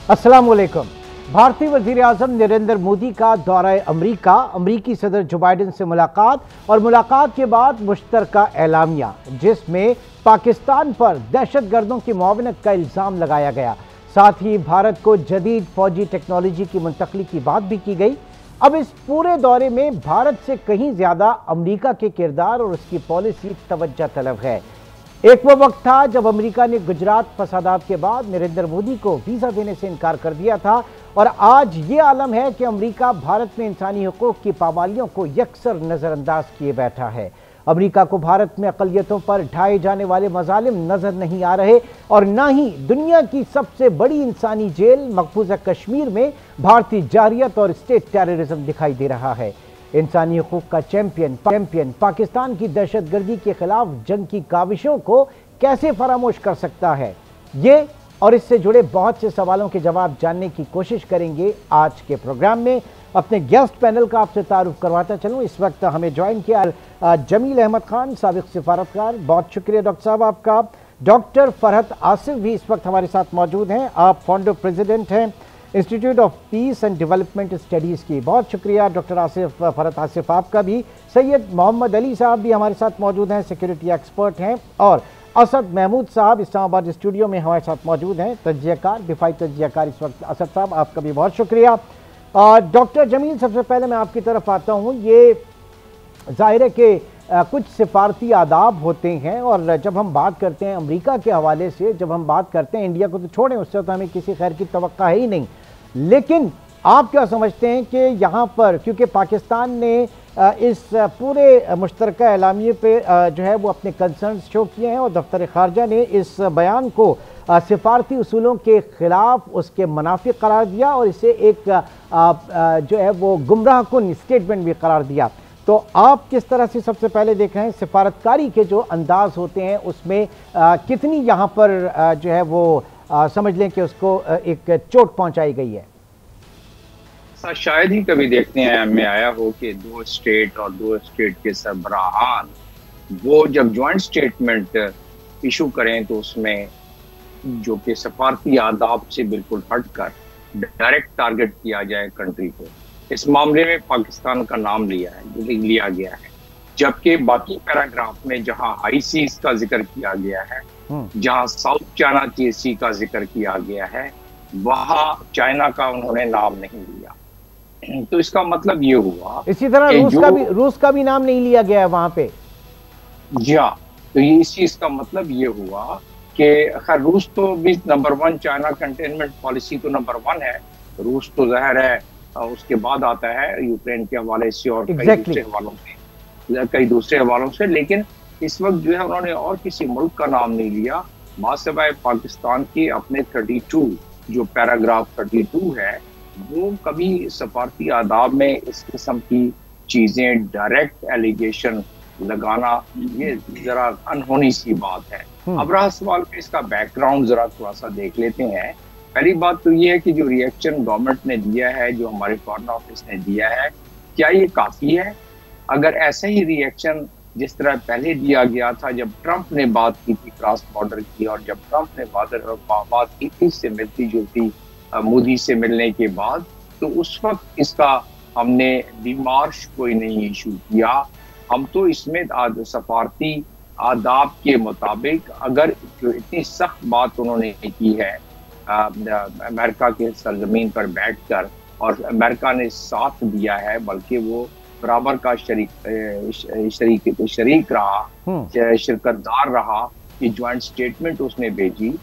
अस्सलाम वालेकुम। भारतीय वज़ीर आज़म नरेंद्र मोदी का दौरा अमरीका, अमरीकी सदर जो बाइडन से मुलाकात और मुलाकात के बाद मुश्तरका एलामिया, जिसमें पाकिस्तान पर दहशतगर्दों की मुआवनत का इल्ज़ाम लगाया गया। साथ ही भारत को जदीद फौजी टेक्नोलॉजी की मुंतकली की बात भी की गई। अब इस पूरे दौरे में भारत से कहीं ज़्यादा अमरीका के किरदार और उसकी पॉलिसी तवज्जो तलब है। एक वो वक्त था जब अमेरिका ने गुजरात फसादात के बाद नरेंद्र मोदी को वीज़ा देने से इनकार कर दिया था, और आज ये आलम है कि अमेरिका भारत में इंसानी हुकूक की पाबंदियों को यकसर नज़रअंदाज किए बैठा है। अमेरिका को भारत में अक़लियतों पर ढाए जाने वाले मज़ालिम नज़र नहीं आ रहे, और ना ही दुनिया की सबसे बड़ी इंसानी जेल मकबूजा कश्मीर में भारतीय जारियत और स्टेट टेररिज्म दिखाई दे रहा है। इंसानी हुकूक का चैंपियन पाकिस्तान की दहशतगर्दी के खिलाफ जंग की काविशों को कैसे फरामोश कर सकता है? ये और इससे जुड़े बहुत से सवालों के जवाब जानने की कोशिश करेंगे आज के प्रोग्राम में। अपने गेस्ट पैनल का आपसे तारुफ करवाता चलूँ। इस वक्त हमें ज्वाइन किया जमील अहमद खान, साबिक सिफारतकार। बहुत शुक्रिया डॉक्टर साहब आपका। डॉक्टर फरहत आसिफ भी इस वक्त हमारे साथ मौजूद हैं। आप फाउंडर प्रेसिडेंट हैं institute of peace and development studies की। बहुत शुक्रिया डॉक्टर आसिफ, फरहत आसिफ आपका भी। सैयद मोहम्मद अली साहब भी हमारे साथ मौजूद हैं, सिक्योरिटी एक्सपर्ट हैं। और असद महमूद साहब इस्लामाबाद स्टूडियो में हमारे साथ मौजूद हैं, तज्जियाकार, दिफाई तज्जियाकार इस वक्त। असद साहब आपका भी बहुत शुक्रिया। डॉक्टर जमील, सबसे पहले मैं आपकी तरफ आता हूँ। ये जाहिर है कि कुछ सिफारती आदाब होते हैं, और जब हम बात करते हैं अमेरिका के हवाले से, जब हम बात करते हैं इंडिया को तो छोड़ें, उससे तो हमें किसी खैर की तवक्का है ही नहीं। लेकिन आप क्या समझते हैं कि यहाँ पर, क्योंकि पाकिस्तान ने इस पूरे मुश्तरका एलामिये पे जो है वो अपने कंसर्न शो किए हैं, और दफ्तर खारजा ने इस बयान को सिफारती उसूलों के ख़िलाफ़ उसके मुनाफिक करार दिया, और इसे एक जो है वो गुमराह कुन स्टेटमेंट भी करार दिया। तो आप किस तरह से सबसे पहले देख रहे हैं सिफारतकारी के जो अंदाज होते हैं उसमें कितनी यहाँ पर जो है वो समझ लें कि उसको एक चोट पहुंचाई गई है? शायद ही कभी देखने में आया हो कि दो स्टेट और दो स्टेट के सरबराहान वो जब जॉइंट स्टेटमेंट इशू करें तो उसमें जो कि सफारती आदाब से बिल्कुल हटकर डायरेक्ट टारगेट किया जाए कंट्री को। इस मामले में पाकिस्तान का नाम लिया गया है, जबकि बाकी पैराग्राफ में जहां हाई सीज का जिक्र किया गया है, जहां साउथ चाइना सी का जिक्र किया गया है, वहां चाइना का उन्होंने नाम नहीं लिया। तो इसका मतलब ये हुआ, इसी तरह रूस का भी नाम नहीं लिया गया है वहां पे। जी हाँ, तो ये इस चीज का मतलब ये हुआ कि खैर रूस तो भी नंबर 1, चाइना कंटेनमेंट पॉलिसी तो नंबर 1 है, रूस तो जाहिर है, उसके बाद आता है यूक्रेन के हवाले से और कई दूसरे हवालों से। लेकिन इस वक्त जो है उन्होंने और किसी मुल्क का नाम नहीं लिया, मासिवाय पाकिस्तान के अपने 32 जो पैराग्राफ 32 है, वो कभी सफारती आदाब में इस किस्म की चीजें डायरेक्ट एलिगेशन लगाना ये जरा अनहोनी सी बात है। अब रहा सवाल पे इसका बैकग्राउंड जरा थोड़ा सा देख लेते हैं। पहली बात तो ये है कि जो रिएक्शन गवर्नमेंट ने दिया है, जो हमारे फॉरेन ऑफिस ने दिया है, क्या ये काफी है? अगर ऐसे ही रिएक्शन जिस तरह पहले दिया गया था जब ट्रंप ने बात की थी क्रॉस बॉर्डर की, और जब ट्रंप ने बात की थी इससे मिलती जुलती मोदी से मिलने के बाद, तो उस वक्त इसका हमने डिमार्श कोई नहीं इशू किया। हम तो इसमें सफारती आदाब के मुताबिक, अगर जो इतनी सख्त बात उन्होंने की है अमेरिका के सरजमीन पर बैठकर, और अमेरिका ने साथ दिया है, बल्कि वो बराबर का शरीक रहा, शिरकतदार रहा कि ज्वाइंट स्टेटमेंट उसने भेजी,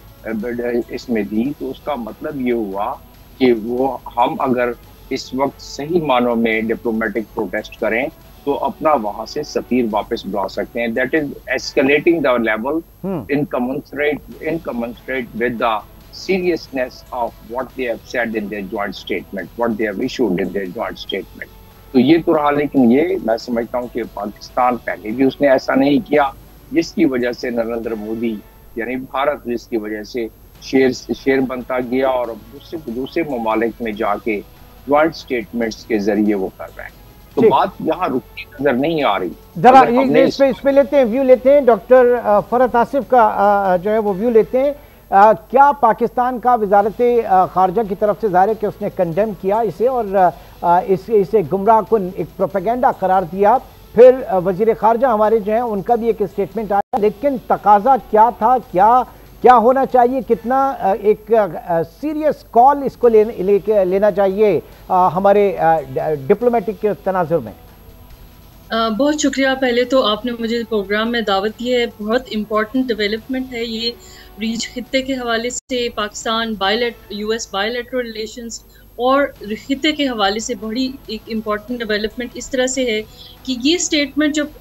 इसमें दी, तो उसका मतलब ये हुआ कि वो हम अगर इस वक्त सही मानों में डिप्लोमेटिक प्रोटेस्ट करें तो अपना वहां से सफीर वापस बुला सकते हैं। That is escalating the level incommensurate with the seriousness of what they have said in their joint statement, what they have issued in their joint statement. तो ये तो रहा, लेकिन ये मैं समझता हूँ कि पाकिस्तान पहले भी उसने ऐसा नहीं किया, जिसकी वजह से नरेंद्र मोदी यानी भारत जिसकी वजह से शेर बनता गया, और दूसरे ममालिक में जाके जॉइंट स्टेटमेंट्स के जरिए वो कर रहे हैं। तो बात यहाँ रुकती नजर नहीं आ रही। जरा इस पे लेते हैं व्यू लेते हैं, डॉक्टर फरहत आसिफ का जो है वो व्यू लेते हैं। क्या पाकिस्तान का वजारत खारजा की तरफ से ज़ाहिर है कि उसने कंडेम किया इसे और इसे गुमराह कुन एक प्रोपेगेंडा करार दिया। फिर वजीर खारजा हमारे जो हैं उनका भी एक स्टेटमेंट आया, लेकिन तकाजा क्या था, क्या होना चाहिए, कितना एक सीरियस कॉल इसको लेना चाहिए हमारे डिप्लोमेटिक तनाजुर में? बहुत शुक्रिया। पहले तो आपने मुझे प्रोग्राम में दावत दी है, बहुत इम्पोर्टेंट डेवलपमेंट है ये रीज खित्ते के हवाले से। पाकिस्तान US बायलैटरल रिलेशंस और खित्ते के हवाले से बड़ी एक इम्पॉर्टेंट डेवलपमेंट इस तरह से है कि ये स्टेटमेंट जब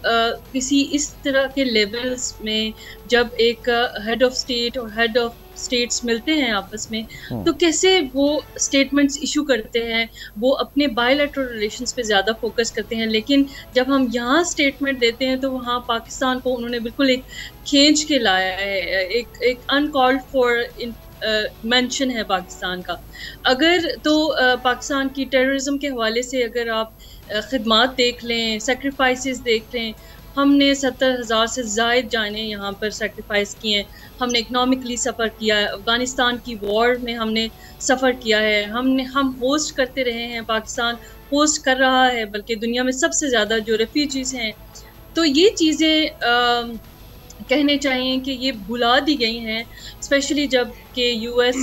किसी इस तरह के लेवल्स में जब एक हेड ऑफ स्टेट और हेड ऑफ स्टेट्स मिलते हैं आपस में, तो कैसे वो स्टेटमेंट्स इशू करते हैं, वो अपने बायलैटरल रिलेशंस पे ज़्यादा फोकस करते हैं। लेकिन जब हम यहाँ स्टेटमेंट देते हैं तो वहाँ पाकिस्तान को उन्होंने बिल्कुल एक खींच के लाया है, एक अनकॉल्ड फॉर मेंशन है पाकिस्तान का। अगर तो पाकिस्तान की टेररिज्म के हवाले से अगर आप खिदमात देख लें, सेक्रीफाइसेस देख लें, हमने 70,000 से ज़ायद जाने यहाँ पर सेक्रीफाइस किए हैं। हमने इकनॉमिकली सफ़र किया है, अफ़गानिस्तान की वॉर में हमने सफ़र किया है, हम होस्ट करते रहे हैं, पाकिस्तान होस्ट कर रहा है बल्कि दुनिया में सबसे ज़्यादा जो रेफ्यूजीज़ हैं। तो ये चीज़ें कहने चाहिए कि ये भुला दी गई हैं, स्पेशली जब कि US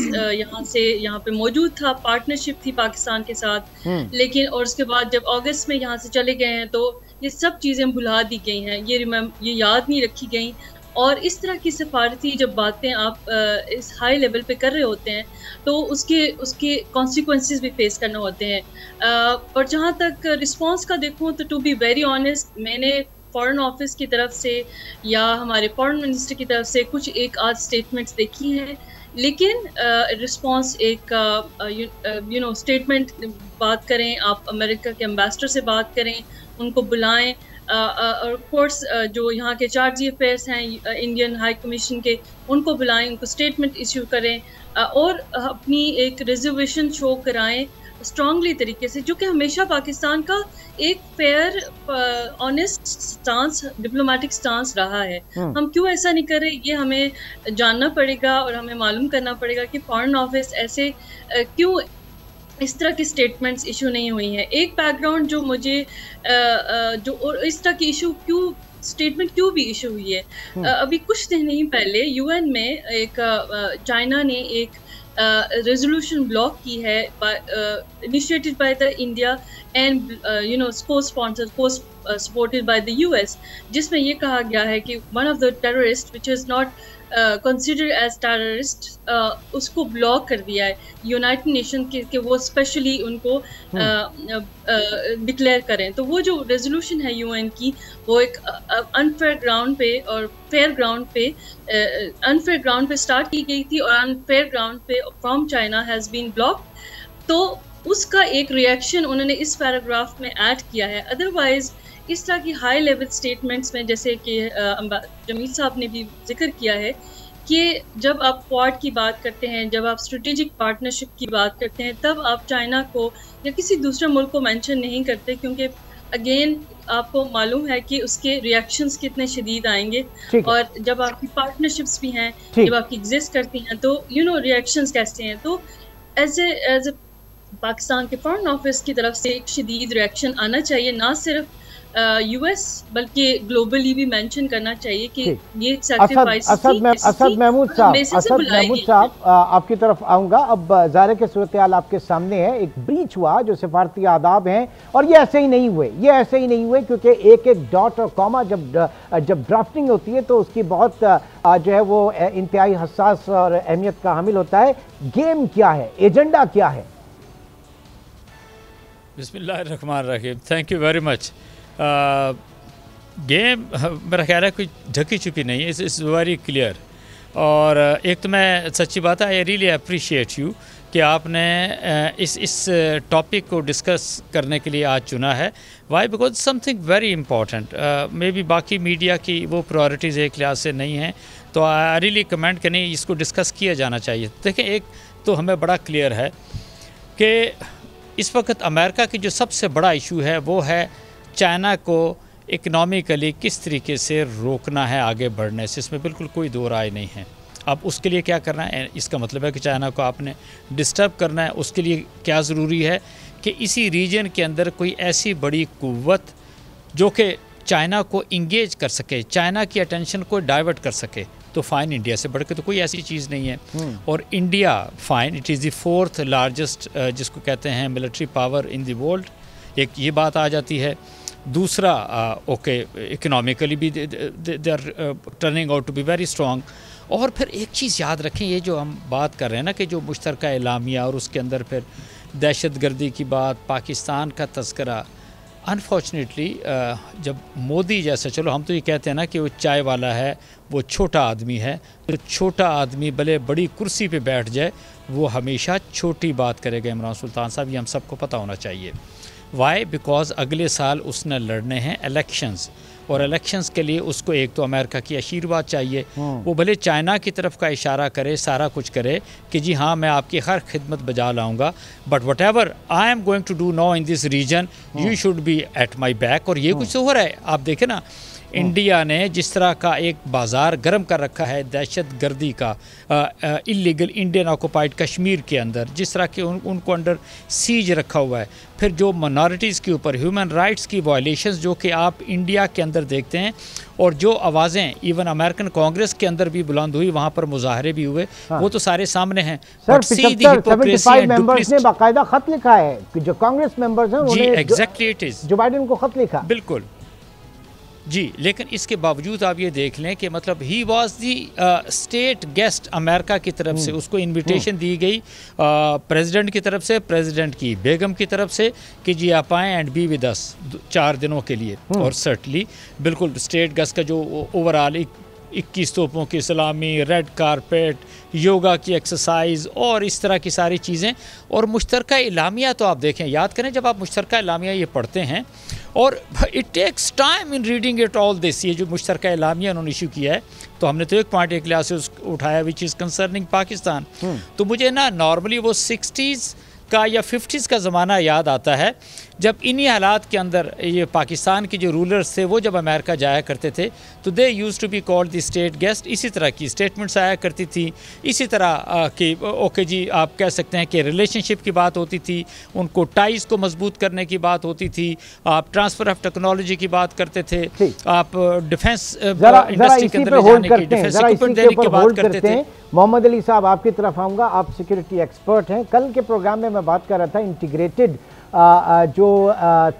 यहाँ पे मौजूद था, पार्टनरशिप थी पाकिस्तान के साथ। लेकिन और उसके बाद जब अगस्त में यहाँ से चले गए हैं तो ये सब चीज़ें भुला दी गई हैं, ये याद नहीं रखी गई। और इस तरह की सफारती जब बातें आप इस हाई लेवल पे कर रहे होते हैं तो उसके कॉन्सिक्वेंसेस भी फेस करना होते हैं। और जहाँ तक रिस्पॉन्स का देखूँ तो टू बी वेरी ऑनेस्ट, मैंने फॉरेन ऑफिस की तरफ से या हमारे फॉरेन मिनिस्टर की तरफ से कुछ एक आध स्टेटमेंट्स देखी हैं, लेकिन रिस्पॉन्स एक स्टेटमेंट बात करें, आप अमेरिका के एम्बेसडर से बात करें, उनको बुलाएं, और कोर्स जो यहाँ के चार्ज अफेयर्स हैं इंडियन हाई कमीशन के, उनको बुलाएं, उनको स्टेटमेंट इशू करें और अपनी एक रिजर्वेशन शो कराएं स्ट्रांगली तरीके से, जो कि हमेशा पाकिस्तान का एक fair honest stance, diplomatic stance रहा है। हम क्यों ऐसा नहीं कर रहे, ये हमें जानना पड़ेगा और हमें मालूम करना पड़ेगा कि फॉरेन ऑफिस ऐसे क्यों इस तरह की स्टेटमेंट्स इशू नहीं हुई हैं। एक बैकग्राउंड जो मुझे जो और इस तरह की इशू क्यों स्टेटमेंट क्यों भी इशू हुई है, अभी कुछ दिन नहीं पहले UN में एक चाइना ने एक रेजोल्यूशन ब्लॉक की है initiated by the India and supported by the US, जिसमें ये कहा गया है कि one of the terrorist which is not considered as terrorist, उसको ब्लॉक कर दिया है यूनाइटेड नेशन के वो स्पेशली उनको डिक्लेयर करें। तो वो जो रेजोल्यूशन है UN की, वो एक अनफेयर ग्राउंड पे और फेयर ग्राउंड पे अनफेयर ग्राउंड पे स्टार्ट की गई थी और अनफेयर ग्राउंड पे from China has been block. तो उसका एक रिएक्शन उन्होंने इस पैराग्राफ में ऐड किया है। अदरवाइज इस तरह की हाई लेवल स्टेटमेंट्स में, जैसे कि जमील साहब ने भी जिक्र किया है कि जब आप क्वाड की बात करते हैं, जब आप स्ट्रेटेजिक पार्टनरशिप की बात करते हैं, तब आप चाइना को या किसी दूसरे मुल्क को मेंशन नहीं करते, क्योंकि अगेन आपको मालूम है कि उसके रिएक्शंस कितने शदीद आएंगे। और जब आपकी पार्टनरशिप्स भी हैं, जब आपकी एग्जिस्ट करती हैं, तो रिएक्शंस कैसे हैं। तो एज ए पाकिस्तान के फॉरेन ऑफिस की तरफ से एक शदीद रिएक्शन आना चाहिए, ना सिर्फ US बल्कि ग्लोबली भी मेंशन करना चाहिए कि ये सैक्रिफाइस असद महमूद साहब आपकी तरफ आऊँगा। अब ज़ाहिर के सूरत हाल आपके सामने है, एक ब्रीच हुआ जो सिफारती आदाब हैं, और ये ऐसे ही नहीं हुए, क्योंकि एक एक डॉट और कॉमा जब ड्राफ्टिंग होती है तो उसकी बहुत जो है वो इंतहाई हसास और अहमियत का हामिल होता है। गेम क्या है, एजेंडा क्या है? बिस्मिल्लाहिर्रहमानिर्रहीम, thank you very much. Game मेरा ख्याल है कोई ढकी छुपी नहीं है, इट्स वेरी क्लियर। और एक तो मैं सच्ची बात है, आई रियली अप्रिशिएट यू कि आपने इस टॉपिक को डिस्कस करने के लिए आज चुना है। Why? Because something very important, maybe बाकी मीडिया की वो प्रायोरिटीज़ एक लिहाज से नहीं हैं, तो आई रियली कमेंट करनी इसको डिस्कस किया जाना चाहिए। देखिए, एक तो हमें बड़ा क्लियर है कि इस वक्त अमेरिका की जो सबसे बड़ा इशू है वो है चाइना को इकनॉमिकली किस तरीके से रोकना है आगे बढ़ने से, इसमें बिल्कुल कोई दो राय नहीं है। अब उसके लिए क्या करना है, इसका मतलब है कि चाइना को आपने डिस्टर्ब करना है। उसके लिए क्या ज़रूरी है कि इसी रीजन के अंदर कोई ऐसी बड़ी कुव्वत जो कि चाइना को इंगेज कर सके, चाइना की अटेंशन को डाइवर्ट कर सके। तो फ़ाइन, इंडिया से बढ़ के तो कोई ऐसी चीज़ नहीं है। और India fine, it is the 4th largest जिसको कहते हैं military power in the world, एक ये बात आ जाती है। दूसरा ओके, इकोनॉमिकली भी they are turning out to be very strong. और फिर एक चीज़ याद रखें, ये जो हम बात कर रहे हैं ना कि जो मुश्तरका एलामिया और उसके अंदर फिर दहशतगर्दी की बात, पाकिस्तान का तस्करा, अनफॉर्चुनेटली जब मोदी जैसा, चलो हम तो ये कहते हैं ना कि वो चाय वाला है, वो छोटा आदमी है, तो छोटा आदमी भले बड़ी कुर्सी पे बैठ जाए वो हमेशा छोटी बात करेगा। इमरान सुल्तान साहब, ये हम सबको पता होना चाहिए। वाई? बिकॉज़ अगले साल उसने लड़ने हैं इलेक्शंस, और इलेक्शंस के लिए उसको एक तो अमेरिका की आशीर्वाद चाहिए। वो भले चाइना की तरफ का इशारा करे, सारा कुछ करे कि जी हाँ मैं आपकी हर खिदमत बजा लाऊंगा, but whatever I am going to do now in this region you should be at my back. और ये कुछ तो हो रहा है, आप देखें ना, इंडिया ने जिस तरह का एक बाज़ार गर्म कर रखा है दहशत गर्दी का, इलीगल इंडियन ऑक्युपाइड कश्मीर के अंदर, जिस तरह के उनको अंडर सीज रखा हुआ है। फिर जो मिनॉरिटीज़ के ऊपर ह्यूमन राइट्स की वायलेशंस जो कि आप इंडिया के अंदर देखते हैं, और जो आवाज़ें इवन अमेरिकन कांग्रेस के अंदर भी बुलंद हुई, वहाँ पर मुजाहरे भी हुए, वो तो सारे सामने हैं। सर 75 मेंबर्स ने बाकायदा खत लिखा है, जो कांग्रेस मेंबर्स हैं उन्होंने exactly it is Joe Biden को खत लिखा। बिल्कुल जी, लेकिन इसके बावजूद आप ये देख लें कि मतलब he was the state guest America की तरफ से, उसको इनविटेशन दी गई प्रेसिडेंट की तरफ से, प्रेसिडेंट की बेगम की तरफ से कि जी आप आएँ एंड बी विद अस 4 दिनों के लिए। और सर्टली बिल्कुल स्टेट गेस्ट का जो ओवरऑल 21 तोपों की सलामी, रेड कारपेट, योगा की एक्सरसाइज और इस तरह की सारी चीज़ें। और मुश्तरका इलामिया तो आप देखें, याद करें जब आप मुश्तरका इलामिया ये पढ़ते हैं, और it takes time in reading it all this, ये जो मुश्तरका इलामिया उन्होंने इशू किया है, तो हमने तो एक पॉइंट एक क्लास से उठाया विच इज़ कंसर्निंग पाकिस्तान। तो मुझे ना नॉर्मली वो 60s का या 50s का ज़माना याद आता है, जब इन्हीं हालात के अंदर ये पाकिस्तान के जो रूलर्स थे वो जब अमेरिका जाया करते थे तो they used to be called the state guest. इसी तरह की स्टेटमेंट्स आया करती थी, इसी तरह कि ओके जी आप कह सकते हैं कि रिलेशनशिप की बात होती थी, उनको टाइज़ को मजबूत करने की बात होती थी, आप ट्रांसफ़र ऑफ टेक्नोलॉजी की बात करते थे, आप डिफेंस इंडस्ट्री के अंदर जाने की, डिफेंस इक्विपमेंट देने की बात करते थे। मोहम्मद अली साहब, आपकी तरफ आऊँगा, आप सिक्योरिटी एक्सपर्ट हैं। कल के प्रोग्राम में मैं बात कर रहा था इंटीग्रेटेड जो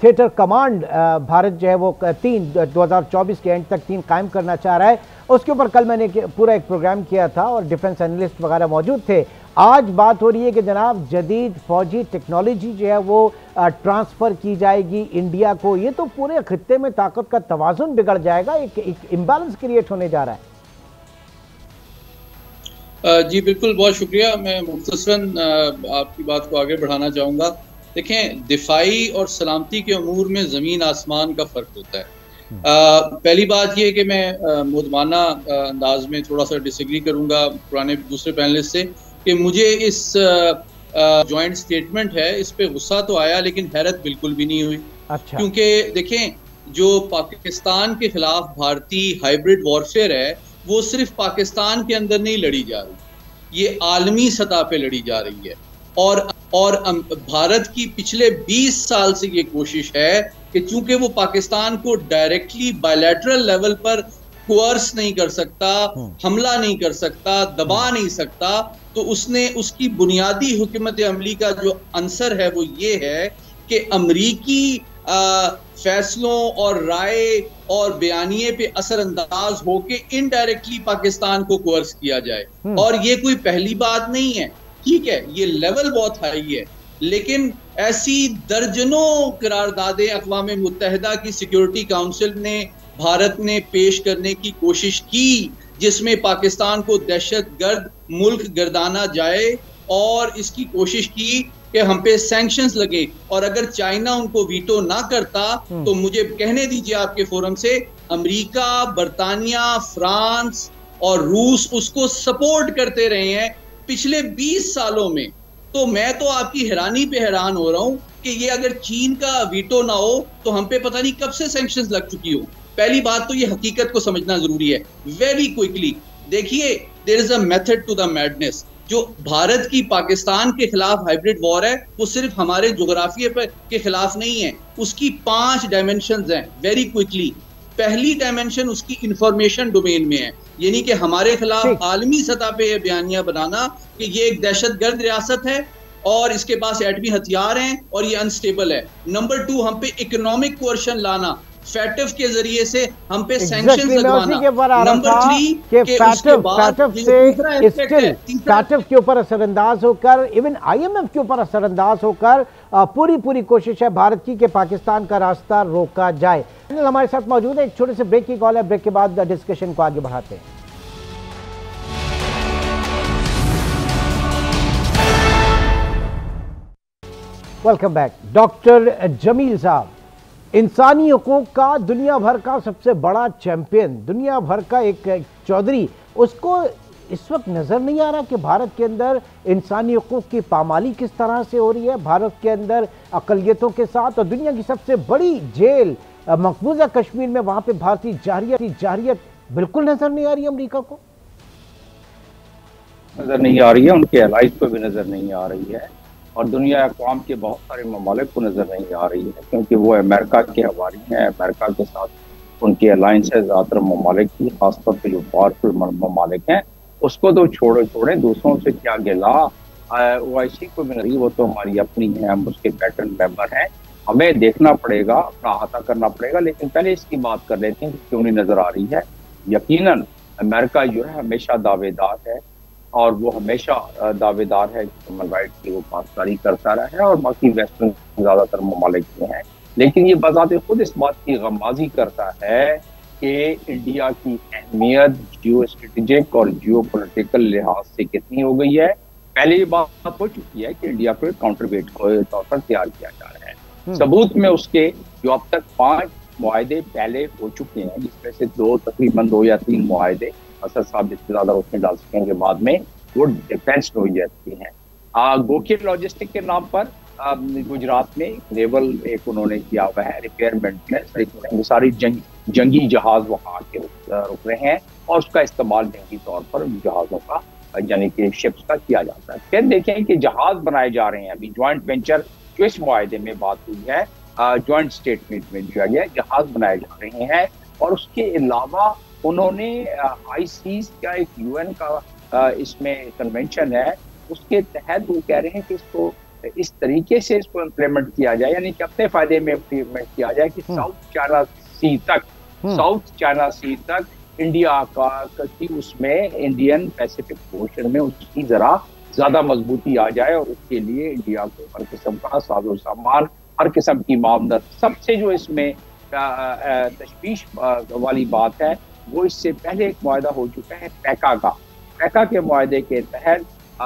थिएटर कमांड भारत जो है वो 2024 के एंड तक 3 कायम करना चाह रहा है, उसके ऊपर कल मैंने पूरा एक प्रोग्राम किया था और डिफेंस एनालिस्ट वगैरह मौजूद थे। आज बात हो रही है कि जनाब जदीद फौजी टेक्नोलॉजी जो है वो ट्रांसफ़र की जाएगी इंडिया को। ये तो पूरे खित्ते में ताकत का तवाज़ुन बिगड़ जाएगा, एक इम्बैलेंस क्रिएट होने जा रहा है। जी बिल्कुल, बहुत शुक्रिया। मैं मुख्तसरन आपकी बात को आगे बढ़ाना चाहूँगा। देखें, दिफाई और सलामती के अमूर में ज़मीन आसमान का फ़र्क होता है। पहली बात यह कि मैं मुदमाना अंदाज में थोड़ा सा डिसएग्री करूँगा पुराने दूसरे पैनलिस्ट से कि मुझे इस जॉइंट स्टेटमेंट है इस पे गुस्सा तो आया लेकिन हैरत बिल्कुल भी नहीं हुई। अच्छा। क्योंकि देखें, जो पाकिस्तान के खिलाफ भारतीय हाइब्रिड वॉरफेयर है वो सिर्फ पाकिस्तान के अंदर नहीं लड़ी जा रही, ये आलमी सतह पे लड़ी जा रही है। और भारत की पिछले 20 साल से ये कोशिश है कि चूंकि वो पाकिस्तान को डायरेक्टली बायलैटरल लेवल पर कोर्स नहीं कर सकता, हमला नहीं कर सकता, दबा नहीं सकता, तो उसने उसकी बुनियादी हुकूमत अमली का जो अंसर है वो ये है कि अमरीकी फैसलों और राय और बयानिए पे असरअंदाज होके इनडायरेक्टली पाकिस्तान को कोर्स किया जाए। और ये कोई पहली बात नहीं है, ठीक है, ये लेवल बहुत हाई है, लेकिन ऐसी दर्जनों करारदादें अक़वाम मुत्तहिदा की सिक्योरिटी काउंसिल ने भारत ने पेश करने की कोशिश की जिसमें पाकिस्तान को दहशतगर्द मुल्क गर्दाना जाए, और इसकी कोशिश की कि हम पे सैंक्शंस लगे, और अगर चाइना उनको वीटो ना करता तो मुझे कहने दीजिए आपके फोरम से, अमेरिका, बरतानिया, फ्रांस और रूस उसको सपोर्ट करते रहे हैं पिछले 20 सालों में। तो मैं तो आपकी हैरानी पे हैरान हो रहा हूं कि ये अगर चीन का वीटो ना हो तो हम पे पता नहीं कब से सैंक्शंस लग चुकी हो। पहली बात तो ये हकीकत को समझना जरूरी है वेरी क्विकली। देखिए, there is a method to the madness. जो भारत की पाकिस्तान के खिलाफ हाइब्रिड वॉर है, वो सिर्फ हमारे जोग्राफिया पर के खिलाफ नहीं है, उसकी 5 डायमेंशंस हैं। वेरी क्विकली, पहली डायमेंशन उसकी इंफॉर्मेशन डोमेन में है, यानी कि हमारे खिलाफ आलमी सतह पे ये बयानिया बनाना कि ये एक दहशतगर्द रियासत है और इसके पास एटमी हथियार हैं और ये अनस्टेबल है। नंबर 2, हम पे इकोनॉमिक कोएर्शन लाना, फैटिव के जरिए से हम पे सैंक्शंस लगवाना। नंबर 3 के फैटिव के ऊपर असरअंदाज होकर, इवन IMF के ऊपर असरअंदाज होकर पूरी कोशिश है भारत की कि पाकिस्तान का रास्ता रोका जाए। हमारे साथ मौजूद है, एक छोटे से ब्रेक की कॉल है, ब्रेक के बाद डिस्कशन को आगे बढ़ाते हैं। Welcome back. डॉक्टर जमील साहब, इंसानी हकूक़ का दुनिया भर का सबसे बड़ा चैंपियन, दुनिया भर का एक चौधरी, उसको इस वक्त नज़र नहीं आ रहा कि भारत के अंदर इंसानी हकूक़ की पामाली किस तरह से हो रही है, भारत के अंदर अक़लियतों के साथ। और दुनिया की सबसे बड़ी जेल मकबूजा कश्मीर में, वहाँ पे भारतीय जारहियत बिल्कुल नज़र नहीं आ रही अमरीका को, नज़र नहीं आ रही है, उनके एलाइज को भी नज़र नहीं आ रही है, और दुनिया अक़वाम के बहुत सारे ममालिक को नज़र नहीं आ रही है, क्योंकि वो अमेरिका के हवारी हैं। अमेरिका के साथ उनकी अलायंस है ज़्यादातर ममालिक की, खासतौर पर जो पावरफुल ममालिक हैं, उसको तो छोड़े दूसरों से क्या गिला। OIC को भी नहीं, वो तो हमारी अपनी है, हम उसके पैटर्न मेंबर हैं, हमें देखना पड़ेगा, अपना अहाता करना पड़ेगा। लेकिन पहले इसकी बात कर लेते हैं कि क्यों नहीं नज़र आ रही है। यकीनन अमेरिका जो है हमेशा दावेदार है, और वो हमेशा दावेदार है ह्यूमन राइट्स की, वो पासदारी करता रहा है, और बाकी वेस्टर्न ज़्यादातर ममालिक में हैं। लेकिन ये बजाते खुद इस बात की गमाजी करता है कि इंडिया की अहमियत जियो स्ट्रेटेजिक और जियो पोलिटिकल लिहाज से कितनी हो गई है। पहले ये बात हो चुकी है कि इंडिया को काउंटरवेट के तौर पर तैयार किया जा रहा है। सबूत में उसके जो अब तक 5 मुआहदे पहले हो चुके हैं, जिसमें से तकरीबन 2 या 3 मुआहदे, असद साहब जितने ज्यादा उसमें डाल सकेंगे बाद में, वो डिफेंस प्रोजेक्ट की हैं। गोखिल लॉजिस्टिक के नाम पर गुजरात में नेवल एक उन्होंने किया हुआ है रिपेयर मेंटेनेंस, सारी जंगी जहाज वहाँ के रुक रहे हैं, और उसका इस्तेमाल जंगी तौर पर जहाजों का, यानी कि शिप्स का किया जाता है। फिर देखें कि जहाज बनाए जा रहे हैं, अभी ज्वाइंट वेंचर जो इस मुआहदे में बात हुई है, ज्वाइंट स्टेटमेंट में दिया गया, जहाज बनाए जा रहे हैं। और उसके अलावा उन्होंने हाई सीज का एक UN का इसमें कन्वेंशन है, उसके तहत वो कह रहे हैं कि इसको इस तरीके से इसको इम्प्लीमेंट किया जाए, यानी कि अपने फायदे में इम्प्लीमेंट किया जाए कि साउथ चाइना सी तक इंडिया की उसमें इंडियन पैसिफिक ओशन में उसकी जरा ज्यादा मजबूती आ जाए, और उसके लिए इंडिया को हर किस्म का साजो सामान, हर किस्म की मामदत। सबसे जो इसमें तशवीश वाली बात है, वो इससे पहले एक मुआहदा हो चुका है पैका के मुआहदे के तहत।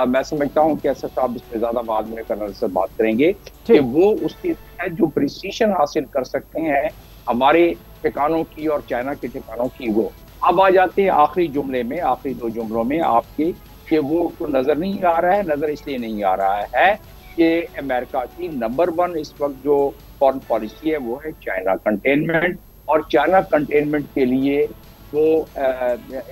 मैं समझता हूँ कि असद साहब इसमें ज्यादा बाद में कर्नल से बात करेंगे कि वो उसके तहत जो प्रिसीशन हासिल कर सकते हैं हमारे ठिकानों की और चाइना के ठिकानों की। वो अब आ जाते हैं आखिरी 2 जुमलों में आपके, कि वो तो नजर नहीं आ रहा है। नजर इसलिए नहीं आ रहा है कि अमेरिका की नंबर 1 इस वक्त जो फॉरेन पॉलिसी है वो है चाइना कंटेनमेंट, और चाइना कंटेनमेंट के लिए वो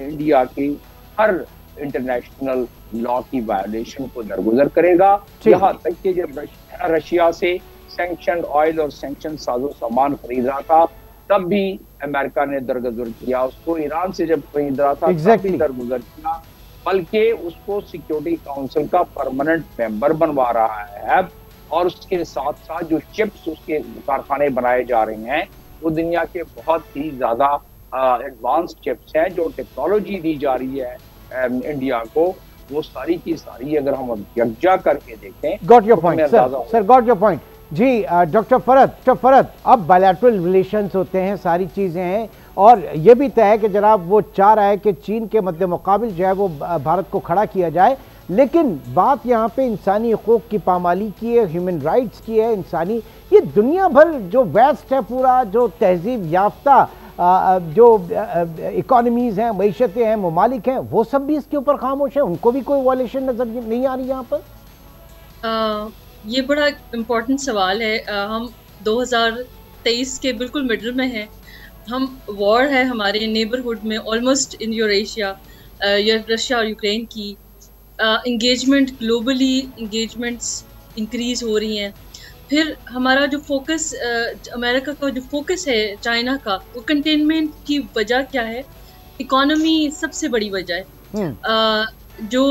इंडिया की हर इंटरनेशनल लॉ की वायलेशन को दरगुजर करेगा। यहाँ तक कि जब रशिया से सैंक्शन ऑयल और सैंक्शन साजो सामान खरीद रहा था, तब भी अमेरिका ने दरगुजर किया। उसको ईरान से जब खरीद रहा था तब भी दरगुजर किया, बल्कि उसको सिक्योरिटी काउंसिल का परमानेंट मेंबर बनवा रहा है अब। और उसके साथ साथ जो चिप्स उसके कारखाने बनाए जा रहे हैं, वो दुनिया के बहुत ही ज्यादा एडवांस चिप्स हैं। जो टेक्नोलॉजी दी जा रही है इंडिया को, वो सारी की सारी अगर हम यकजा करके देखें। Got your point sir, got your point ji. Doctor Farhad, अब बायलैटरल रिलेशंस होते हैं, सारी चीज़ें हैं, और ये भी तय है कि जनाब वो चाह रहा है कि चीन के मद्दे मुकाबिल जो है वो भारत को खड़ा किया जाए। लेकिन बात यहाँ पे इंसानी हकूक़ की पामाली की है, ह्यूमन राइट्स की है, इंसानी, ये दुनिया भर जो वेस्ट है पूरा, जो तहजीब याफ्ता जो इकोनॉमीज़ हैं, मईशतें हैं, ममालिक हैं, वो सब भी इसके ऊपर खामोश है, उनको भी कोई वायलेशन नजर नहीं आ रही यहाँ पर। ये बड़ा इम्पोर्टेंट सवाल है। हम 2023 के बिल्कुल मिडल में हैं। हम वॉर है हमारे नेबरहुड में, ऑलमोस्ट इन यूरेशिया। या रशिया और यूक्रेन की इंगेजमेंट, ग्लोबली इंगेजमेंट्स इंक्रीज हो रही हैं। फिर हमारा जो फोकस, अमेरिका का जो फोकस है चाइना का, वो कंटेनमेंट की वजह क्या है? इकोनॉमी सबसे बड़ी वजह है। जो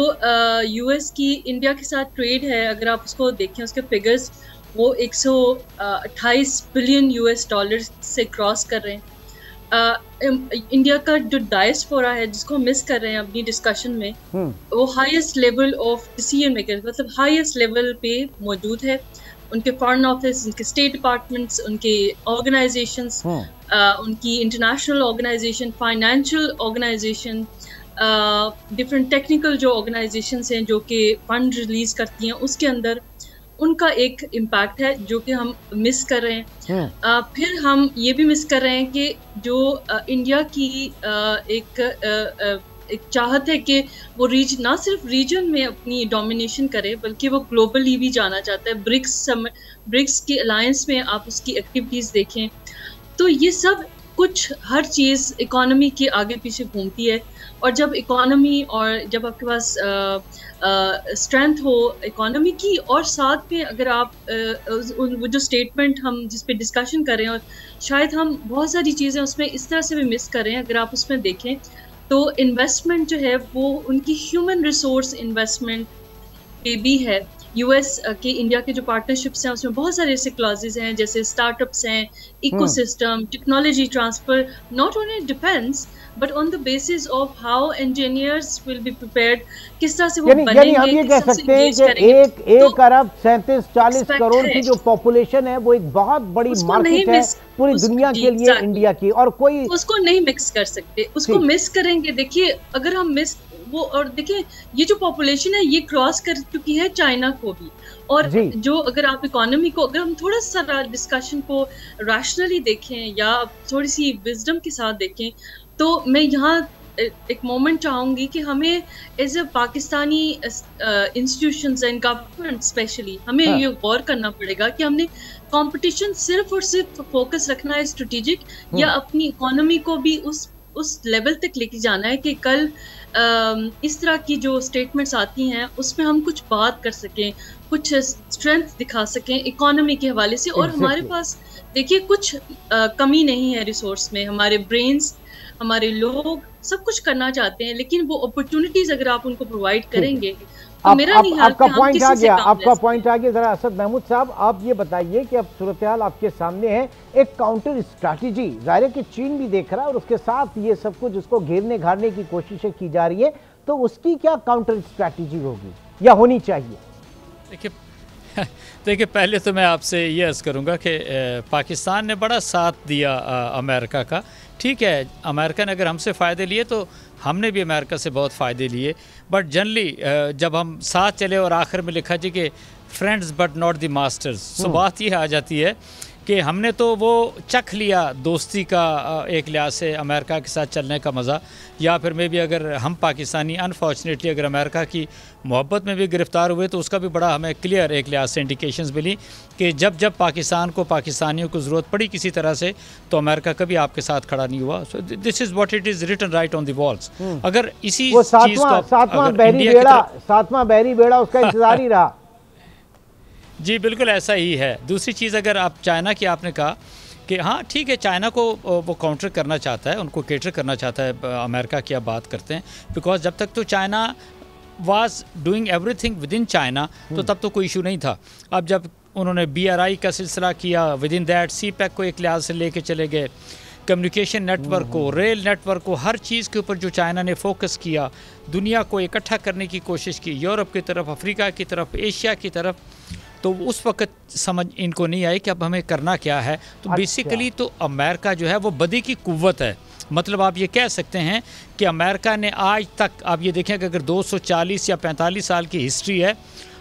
यूएस की इंडिया के साथ ट्रेड है, अगर आप उसको देखें, उसके फिगर्स, वो 128 बिलियन यूएस डॉलर से क्रॉस कर रहे हैं। इंडिया का जो डायस्पोरा है, जिसको मिस कर रहे हैं अपनी डिस्कशन में, वो highest level of decision maker, मतलब हाईएस्ट लेवल पे मौजूद है। उनके फॉरेन ऑफिस, उनके स्टेट डिपार्टमेंट्स, उनके ऑर्गेनाइजेशंस, उनकी international organisation, financial organisation, different technical जो ऑर्गेनाइजेशंस हैं जो कि फंड रिलीज करती हैं, उसके अंदर उनका एक इम्पैक्ट है जो कि हम मिस कर रहे हैं। फिर हम ये भी मिस कर रहे हैं कि जो इंडिया की एक चाहत है कि वो ना सिर्फ रीजन में अपनी डोमिनेशन करे, बल्कि वो ग्लोबली भी जाना चाहता है। ब्रिक्स की अलायंस में आप उसकी एक्टिविटीज़ देखें, तो ये सब कुछ, हर चीज़ इकोनॉमी के आगे पीछे घूमती है। और जब इकोनॉमी, और जब आपके पास स्ट्रेंथ हो इकोनॉमी की, और साथ में अगर आप वो जो स्टेटमेंट हम जिस पे डिस्कशन कर रहे हैं, और शायद हम बहुत सारी चीज़ें उसमें इस तरह से भी मिस कर रहे हैं, अगर आप उसमें देखें तो इन्वेस्टमेंट जो है वो उनकी ह्यूमन रिसोर्स इन्वेस्टमेंट पे भी है। यूएस के इंडिया के जो पार्टनरशिप्स हैं उसमें बहुत सारे ऐसे क्लॉजेज हैं, जैसे स्टार्टअप्स हैं, ecosystem, technology transfer, not only depends but on the basis of how engineers will be prepared, किस तरह से वो बनेंगे। यानी हम ये कह सकते हैं कि 1 अरब 37-40 करोड़ की जो पॉपुलेशन है वो एक बहुत बड़ी मार्केट है पूरी दुनिया के लिए, इंडिया की, और कोई उसको नहीं मिक्स कर सकते, उसको मिस करेंगे। देखिए, अगर हम मिस वो, और देखिए ये जो पॉपुलेशन है ये क्रॉस कर चुकी है चाइना को भी। और जो अगर आप इकोनॉमी को, अगर हम थोड़ा सा डिस्कशन को रैशनली देखें या थोड़ी सी विजडम के साथ देखें, तो मैं यहाँ एक मोमेंट चाहूँगी कि हमें as a Pakistani institutions and government specially हमें ये गौर करना पड़ेगा कि हमने कंपटीशन सिर्फ और सिर्फ फोकस रखना है स्ट्रेटेजिक, या अपनी इकोनॉमी को भी उस लेवल तक लेके जाना है कि कल इस तरह की जो स्टेटमेंट्स आती हैं उसमें हम कुछ बात कर सकें, कुछ स्ट्रेंथ दिखा सकें इकोनॉमी के हवाले से। और हमारे पास देखिए कुछ कमी नहीं है रिसोर्स में, हमारे ब्रेन्स, हमारे लोग सब कुछ करना चाहते हैं, लेकिन वो अपॉर्चुनिटीज अगर आप उनको प्रोवाइड करेंगे तो मेरा नहीं हाल आपका पॉइंट आ गया, आपका पॉइंट आ गया। जरा असद महमूद साहब, आप ये बताइए कि अब सूरत हाल आपके सामने है, एक काउंटर स्ट्रैटेजी जाहिर है कि चीन भी देख रहा है और उसके साथ ये सब कुछ उसको घेरने घारने की कोशिशें की जा रही है, तो उसकी क्या काउंटर स्ट्रैटेजी होगी या होनी चाहिए? देखिए पहले तो मैं आपसे ये अर्ज़ करूँगा कि पाकिस्तान ने बड़ा साथ दिया अमेरिका का। ठीक है, अमेरिका ने अगर हमसे फ़ायदे लिए तो हमने भी अमेरिका से बहुत फ़ायदे लिए, बट जनरली जब हम साथ चले और आखिर में लिखा जी कि friends but not the masters, तो बात ये आ जाती है कि हमने तो वो चख लिया दोस्ती का एक लिहाज से अमेरिका के साथ चलने का मज़ा, या फिर मे भी अगर हम पाकिस्तानी अनफॉर्चुनेटली अगर अमेरिका की मोहब्बत में भी गिरफ़्तार हुए तो उसका भी बड़ा हमें क्लियर एक लिहाज से इंडिकेशंस मिली कि जब जब पाकिस्तान को, पाकिस्तानियों को ज़रूरत पड़ी किसी तरह से, तो अमेरिका कभी आपके साथ खड़ा नहीं हुआ। So this is what it is written right on the walls. अगर इसी चीज़ को सातवां बहरी बेड़ा उसका इंतजार ही रहा। जी बिल्कुल ऐसा ही है। दूसरी चीज़, अगर आप चाइना की आपने कहा कि हाँ ठीक है, चाइना को वो काउंटर करना चाहता है, उनको केटर करना चाहता है, अमेरिका की आप बात करते हैं, बिकॉज जब तक तो China was doing everything with in China तो तब तो कोई इशू नहीं था। अब जब उन्होंने BRI का सिलसिला किया, विद इन दैट CPEC को एक लिहाज से लेके चले गए, कम्युनिकेशन नेटवर्क को, रेल नेटवर्क को, हर चीज़ के ऊपर जो चाइना ने फोकस किया, दुनिया को इकट्ठा करने की कोशिश की, यूरोप की तरफ, अफ्रीका की तरफ, एशिया की तरफ, तो उस वक्त समझ इनको नहीं आई कि अब हमें करना क्या है। तो बेसिकली तो अमेरिका जो है वो बदी की कुव्वत है। मतलब आप ये कह सकते हैं कि अमेरिका ने आज तक, आप ये देखें कि अगर 240 या 45 साल की हिस्ट्री है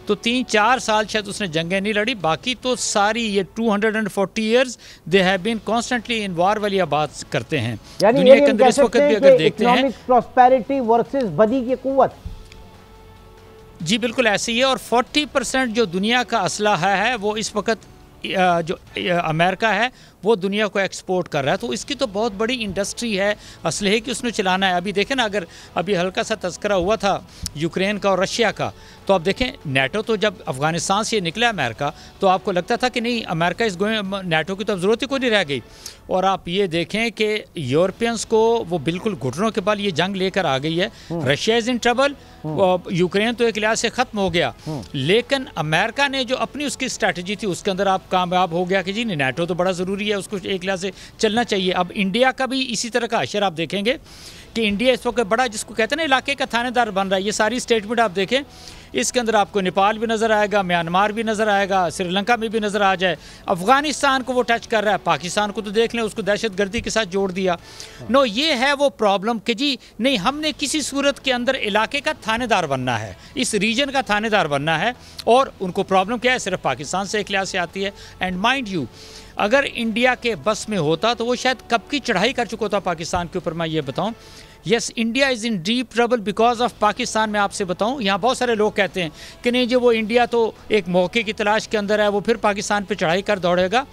तो 3-4 साल शायद उसने जंगें नहीं लड़ी, बाकी तो सारी ये 240 years they have been constantly in war वाली बात करते हैं। दुनिया के अंदर इस वक्त भी अगर देखते हैं प्रॉस्पेरिटी वर्सेस बदी की कुव्वत, जी बिल्कुल ऐसे ही है। और 40% जो दुनिया का असलहा है वो इस वक्त जो अमेरिका है वो दुनिया को एक्सपोर्ट कर रहा है। तो इसकी तो बहुत बड़ी इंडस्ट्री है असलहे की, उसने चलाना है। अभी देखें ना, अगर अभी हल्का सा तस्करा हुआ था यूक्रेन का और रशिया का, तो आप देखें नेटो तो जब अफ़गानिस्तान से निकला अमेरिका, तो आपको लगता था कि नहीं अमेरिका इस गोइंग, नेटो की तो अब ज़रूरत ही कोई नहीं रह गई। और आप ये देखें कि यूरोपियंस को वो बिल्कुल घुटनों के बल ये जंग लेकर आ गई है। Russia is in trouble, Ukraine तो एक लिहाज से ख़त्म हो गया, लेकिन अमेरिका ने जो अपनी उसकी स्ट्रैटेजी थी उसके अंदर आप कामयाब हो गया कि जी नहीं नेटो तो बड़ा ज़रूरी है, उसको एक लिहाज से चलना चाहिए। अब इंडिया का भी इसी तरह का अशर आप देखेंगे कि इंडिया इस वक्त बड़ा, जिसको कहते हैं ना, इलाके का थानेदार बन रहा है। ये सारी स्टेटमेंट आप देखें, इसके अंदर आपको नेपाल भी नज़र आएगा, म्यांमार भी नज़र आएगा, श्रीलंका में भी नज़र आ जाए, अफ़गानिस्तान को वो टच कर रहा है, पाकिस्तान को तो देख लें, उसको दहशतगर्दी के साथ जोड़ दिया। नो, ये है वो प्रॉब्लम कि जी नहीं, हमने किसी सूरत के अंदर इलाके का थानेदार बनना है, इस रीजन का थानेदार बनना है। और उनको प्रॉब्लम क्या है, सिर्फ पाकिस्तान से एक लिहाज से आती है। एंड माइंड यू, अगर इंडिया के बस में होता तो वो शायद कब की चढ़ाई कर चुका था पाकिस्तान के ऊपर। मैं ये बताऊं, yes, India is in deep trouble because of Pakistan. मैं आपसे बताऊं, यहाँ बहुत सारे लोग कहते हैं कि नहीं जी वो इंडिया तो एक मौके की तलाश के अंदर है, वो फिर पाकिस्तान पे चढ़ाई कर दौड़ेगा।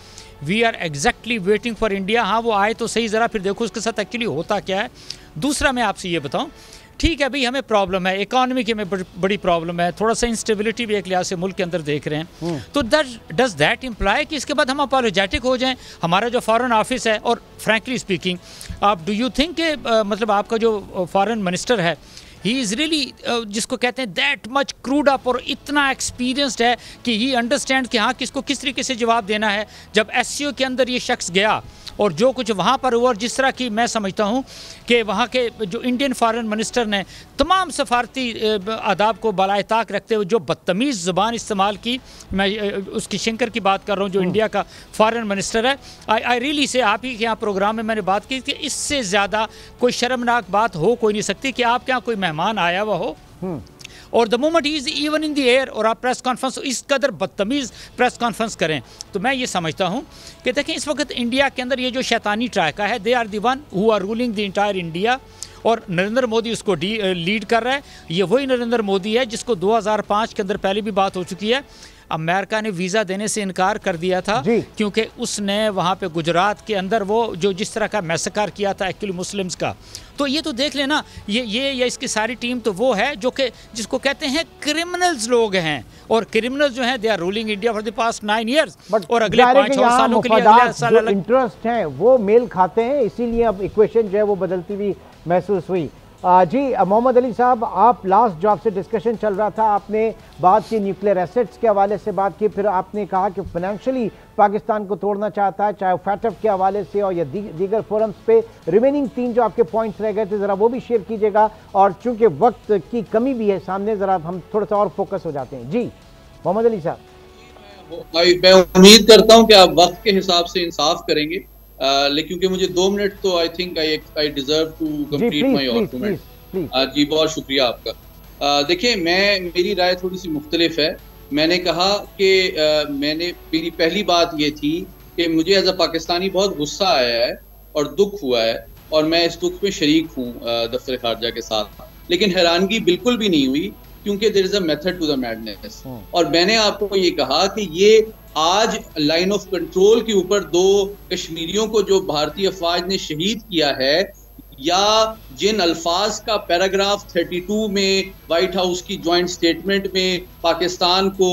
We are exactly waiting for India. हाँ, वो आए तो सही, ज़रा फिर देखो उसके साथ एक्चुअली होता क्या है। दूसरा मैं आपसे ये बताऊँ, ठीक है भाई, हमें प्रॉब्लम है, इकॉनमी की हमें बड़ी प्रॉब्लम है, थोड़ा सा इंस्टेबिलिटी भी एक लिहाज से मुल्क के अंदर देख रहे हैं। तो डज दैट इम्प्लाई कि इसके बाद हम अपोलोजेटिक हो जाएं? हमारा जो फॉरेन ऑफिस है, और फ्रैंकली स्पीकिंग, आप डू यू थिंक कि मतलब आपका जो फॉरेन मिनिस्टर है, ही इज़ रियली, जिसको कहते हैं दैट मच क्रूड अप, और इतना एक्सपीरियंसड है कि ही अंडरस्टैंड कि हाँ किसको किस तरीके से जवाब देना है। जब SCO के अंदर ये शख्स गया और जो कुछ वहाँ पर हुआ, और जिस तरह की मैं समझता हूँ कि वहाँ के जो इंडियन फॉरेन मिनिस्टर ने तमाम सफारती आदाब को बालाए ताक रखते हुए जो बदतमीज़ ज़बान इस्तेमाल की, मैं उसकी शंकर की बात कर रहा हूँ जो इंडिया का फॉरेन मिनिस्टर है। आई रियली से, आप ही के यहाँ प्रोग्राम में मैंने बात की कि इससे ज़्यादा कोई शर्मनाक बात हो कोई नहीं सकती कि आपके यहाँ कोई मेहमान आया हुआ हो और the moment he is even in the air, और आप प्रेस कॉन्फ्रेंस इस कदर बदतमीज़ प्रेस कॉन्फ्रेंस करें। तो मैं ये समझता हूँ कि देखें, इस वक्त इंडिया के अंदर ये जो शैतानी ट्रैका है, they are the one who are ruling the entire India, और नरेंद्र मोदी उसको लीड कर रहा है। ये वही नरेंद्र मोदी है जिसको 2005 के अंदर पहले भी बात हो चुकी है, अमेरिका ने वीज़ा देने से इनकार कर दिया था क्योंकि उसने वहाँ पे गुजरात के अंदर वो जो जिस तरह का मैसेकर किया था एक्चुअली मुस्लिम्स का। तो ये तो देख लेना, ये इसकी सारी टीम तो वो है जो कि जिसको कहते हैं क्रिमिनल्स लोग हैं, और क्रिमिनल्स जो हैं they are ruling India for the past 9 years, और अगले 5 और सालों के लिए अगले साल अलग इंटरेस्ट हैं वो मेल खाते हैं, इसीलिए अब इक्वेशन जो है वो बदलती हुई महसूस हुई। जी मोहम्मद अली साहब, आप लास्ट जो आपसे डिस्कशन चल रहा था, आपने बात की न्यूक्लियर एसेट्स के हवाले से बात की, फिर आपने कहा कि फाइनेंशियली पाकिस्तान को तोड़ना चाहता है, चाहे फैटफ के हवाले से और या दीगर फोरम्स पे। रिमेनिंग 3 जो आपके पॉइंट्स रह गए थे ज़रा वो भी शेयर कीजिएगा, और चूंकि वक्त की कमी भी है सामने, ज़रा हम थोड़ा सा और फोकस हो जाते हैं। जी मोहम्मद अली साहब। मैं उम्मीद करता हूँ कि आप वक्त के हिसाब से इंसाफ करेंगे, लेकिन क्योंकि मुझे 2 मिनट तो I think I deserve to complete my argument. जी बहुत शुक्रिया आपका। देखिए, मेरी राय थोड़ी सी मुख्तलिफ है। मैंने कहा कि मेरी पहली बात ये थी कि मुझे एज अ पाकिस्तानी बहुत गुस्सा आया है और दुख हुआ है, और मैं इस दुख में शरीक हूँ दफ्तर खारजा के साथ, लेकिन हैरानगी बिल्कुल भी नहीं हुई क्योंकि there is a method to the madness. और मैंने आपको ये कहा कि ये आज लाइन ऑफ कंट्रोल के ऊपर 2 कश्मीरियों को जो भारतीय अफवाज ने शहीद किया है, या जिन अल्फाज का पैराग्राफ 32 में व्हाइट हाउस की जॉइंट स्टेटमेंट में पाकिस्तान को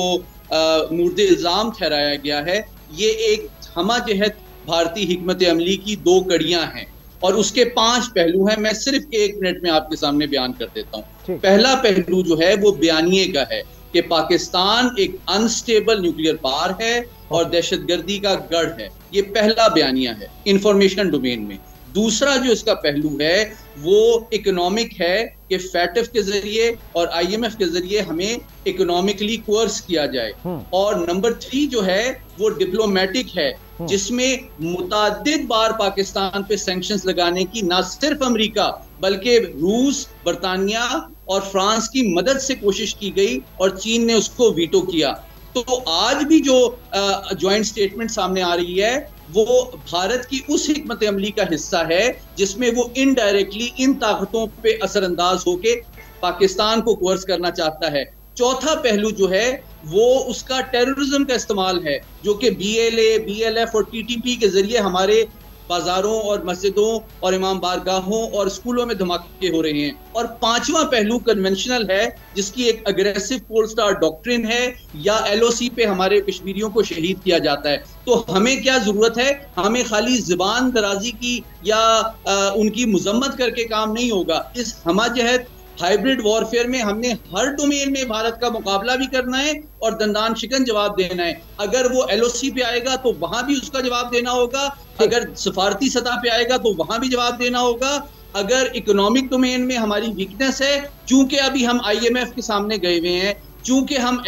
मुर्दे इल्ज़ाम ठहराया गया है, ये एक हमाजहत भारतीय हिकमत अमली की 2 कड़ियां हैं, और उसके 5 पहलू हैं। मैं सिर्फ 1 मिनट में आपके सामने बयान कर देता हूँ। पहला पहलू जो है वो बयानिए का है कि पाकिस्तान एक अनस्टेबल न्यूक्लियर पावर है और दहशतगर्दी का गढ़ है। ये पहला बयानिया है इंफॉर्मेशन डोमेन में। दूसरा जो इसका पहलू है वो इकोनॉमिक है कि फैटफ के जरिए और IMF के जरिए हमें इकोनॉमिकली कोर्स किया जाए। और नंबर 3 जो है वो डिप्लोमेटिक है, जिसमें मुतादिद बार पाकिस्तान पे सैंक्शंस लगाने की ना सिर्फ अमेरिका बल्कि रूस, बरतानिया और फ्रांस की मदद से कोशिश की गई, और चीन ने उसको वीटो किया। तो आज भी जो ज्वाइंट स्टेटमेंट सामने आ रही है वो भारत की उस हिकमत अमली का हिस्सा है जिसमें वो इनडायरेक्टली इन ताकतों पे असरअंदाज होके पाकिस्तान को कोर्स करना चाहता है। चौथा पहलू जो है वो उसका टेररिज्म का इस्तेमाल है, जो कि BLA, BLF और TTP के जरिए हमारे बाजारों और मस्जिदों और इमाम बारगाहों और स्कूलों में धमाके हो रहे हैं। और पांचवा पहलू कन्वेंशनल है, जिसकी एक अग्रेसिव पोल स्टार डॉक्ट्रिन है, या LOC पे हमारे कश्मीरियों को शहीद किया जाता है। तो हमें क्या जरूरत है? हमें खाली जुबान दराजी की या उनकी मजम्मत करके काम नहीं होगा। इस हमाजहत हाइब्रिड वॉरफेयर में हमने हर डोमेन में भारत का मुकाबला भी करना है और दंदान शिकन जवाब देना है। अगर वो LOC पे आएगा तो वहां भी उसका जवाब देना होगा, अगर सफारती सतह पे आएगा तो वहां भी जवाब देना होगा। अगर इकोनॉमिक डोमेन में हमारी वीकनेस है, चूंकि अभी हम IMF के सामने गए हुए हैं, चूंकि हम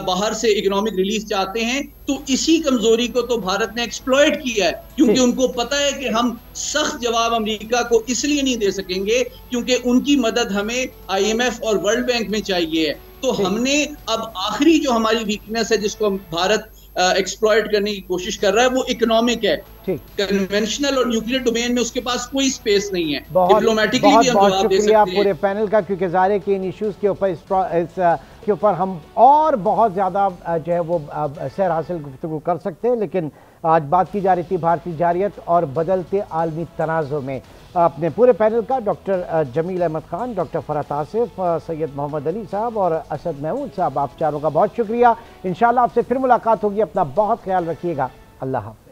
बाहर से इकोनॉमिक रिलीज चाहते हैं, तो इसी कमजोरी को तो भारत ने एक्सप्लॉइट किया है, क्योंकि उनको पता है कि हम सख्त जवाब अमेरिका को इसलिए नहीं दे सकेंगे क्योंकि उनकी मदद हमें IMF और वर्ल्ड बैंक में चाहिए है। तो हमने अब आखिरी जो हमारी वीकनेस है, जिसको भारत एक्सप्लॉइट करने की कोशिश कर रहा है, वो इकोनॉमिक है। कन्वेंशनल और न्यूक्लियर डोमेन में उसके पास कोई स्पेस नहीं है। डिप्लोमेटिकली भी हम जवाब दे सकते हैं। पूरे पैनल का, क्योंकि ज़ाहिर है कि इन इश्यूज़ के ऊपर हम और बहुत ज़्यादा जो है वो सैर हासिल गुफ्तगू कर सकते हैं, लेकिन आज बात की जा रही थी भारतीय जारियत और बदलते आलमी तनाज़ुर में। अपने पूरे पैनल का डॉक्टर जमील अहमद खान, डॉक्टर फरहत आसिफ, सैयद मोहम्मद अली साहब और असद महमूद साहब, आप चारों का बहुत शुक्रिया। इंशाल्लाह आपसे फिर मुलाकात होगी। अपना बहुत ख्याल रखिएगा। अल्लाह हाफ़िज़।